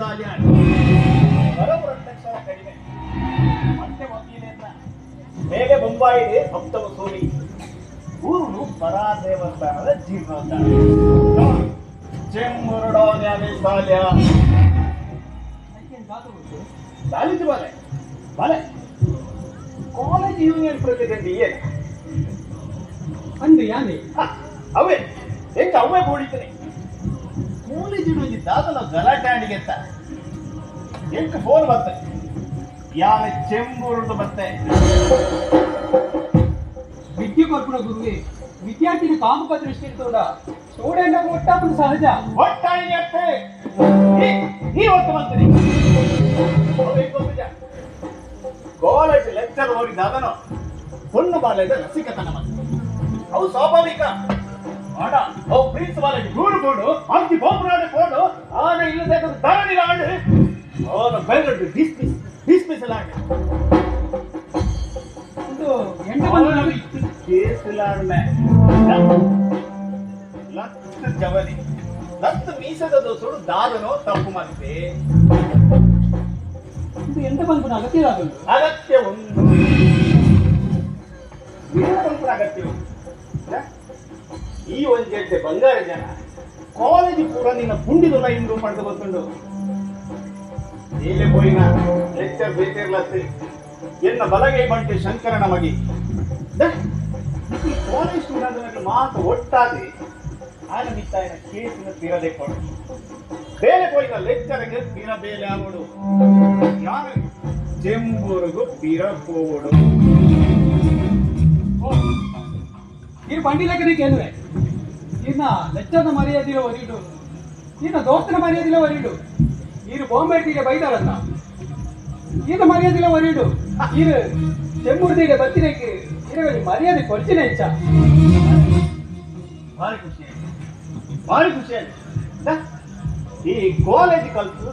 ಸಾಲಿ ಪ್ರತ್ಯಕ್ಷ ಕಡಿಮೆ ಮತ್ತೆ ವಕೀಲೇನ ಮೇಲೆ ಬೊಂಬಾಯಿಗೆ ಹಪ್ತ ವಸೂಲಿ ಊರು ಪರಾ ದೇವಸ್ಥಾನದ ಜೀರ್ಣೋದ್ಧಾರ ಚೆಮ್ಮುರುಡೋ ನ್ಯಾಯಸ್ಥಾಲ್ಯ ಸಾಲಿದ್ದು ಬಾಲೆ ಬಾಲೆ ಕಾಲೇಜ್ ಯೂನಿಯನ್ ಪ್ರೆಸಿಡೆಂಟ್ ಏನ್ ಅಂದು ಯಾನೆ ಅವೇ ಹೆಂಗ ಅವೇ ಬೋಡಿತನೆ ಕಾಲೇಜಿನ ದಾದನ ಗಲಾಟೆ ಆಡಿಗೆತ್ತ ಎಂಕ ಫೋನ್ ಬತ್ತೆ ಯಾನೆ ಚೆಂಬೂರುಡು ಬತ್ತೆ ವಿದ್ಯೆ ಕೊರ್ಪುನ ಗುರುವೆ ವಿದ್ಯಾರ್ಥಿನ ಕಾಮಕ ದೃಷ್ಟಿ ಇರ್ತೋಡ ಸ್ಟೂಡೆಂಟ್ ಒಟ್ಟಾಪುದು ಸಹಜ ಒಟ್ಟಾಗಿ ಅತ್ತೆ ಈ ಒಟ್ಟು ಬಂತೀನಿ ಕಾಲೇಜ್ ಲೆಕ್ಚರ್ ಹೋಗಿ ದಾದನೋ ಹೊನ್ನು ಬಾಲೆದ ರಸಿಕತನ ಬಂತು ಅವು ಸ್ವಾಭಾವಿಕ ಆಡ ಅವು ಪ್ರಿನ್ಸಿಪಾಲ್ ದೂರು ಕೊಡು ಅಂತಿ ಬೋಪನಾಡ ಕೊಡು ಆನ ಇಲ್ಲದೆ ಧರಣಿಗ ಆಡು ಅವನ ಬೆಲ್ಲಡು ಡಿಸ್ಮಿಸಲ್ ಆಡು ಇದು ಎಂಟ ಬಂದು ಕೇಸಲಾಡ್ಮೆ ಲತ್ತು ಜವನಿ ಲತ್ತು ಮೀಸದ ದೋಸರು ದಾದನೋ ತಪ್ಪು ಮತ್ತೆ ಇದು ಎಂತ ಬಂದು ಅಗತ್ಯ ಅಗತ್ಯ ಒಂದು ಅಗತ್ಯ ಈ ಒಂದು ಗಂಟೆ ಬಂಗಾರ ಜನ ಕಾಲೇಜ್ ಪೂರ ನಿನ್ನ ಪುಂಡಿದೊಲ ಇಂದು ಪಡೆದು ಗೊತ್ತುಂಡು ನೀಲೆ ಪೋಯಿನ ಲೆಕ್ಚರ್ ಬೇತಿರ್ಲತ್ತಿ ಎನ್ನ ಬಲಗೈ ಬಂಟೆ ಶಂಕರನ ಮಗಿ ಕಾಲೇಜ್ ಸ್ಟೂಡೆಂಟ್ ಮಾತು ಒಟ್ಟಾಗಿ ಆಗ ನಿತ್ತಾಯನ ಕೇಸಿನ ತೀರದೆ ಕೊಡು ಬೇರೆ ಪೋಯಿನ ಲೆಕ್ಚರ್ಗೆ ತೀರ ಬೇಲೆ ಆಗೋಡು ಯಾರು ಚೆಂಬೂರಿಗೂ ತೀರ ಹೋಗೋಡು ಇದು ಪಂಡಿಲಕ್ಕನೇ ಕೇಳುವೆ ಇನ್ನ ಲೆಚ್ಚರ್ನ ಮರ್ಯಾದಿಲ್ಲ ಒರಿಡು ಇನ್ನ ದೋಸ್ತನ ಮರ್ಯಾದಿಲ್ಲ ಒರಿಡು ಇರು ಬಾಂಬೆಟ್ಟಿಗೆ ಬೈತಾರಲ್ಲ ಈಗ ಮರ್ಯಾದಿಲ್ಲ ಒರಿಡು ಇರು ಚೆಮ್ಮುರ್ದಿಗೆ ಬತ್ತಿನಕ್ಕೆ ಇರವಲ್ಲಿ ಮರ್ಯಾದೆ ಕೊಡ್ತೀನಿ ಹೆಚ್ಚ ಭಾರಿ ಖುಷಿ ಆಯ್ತು ಈ ಕಾಲೇಜ್ ಕಲ್ತು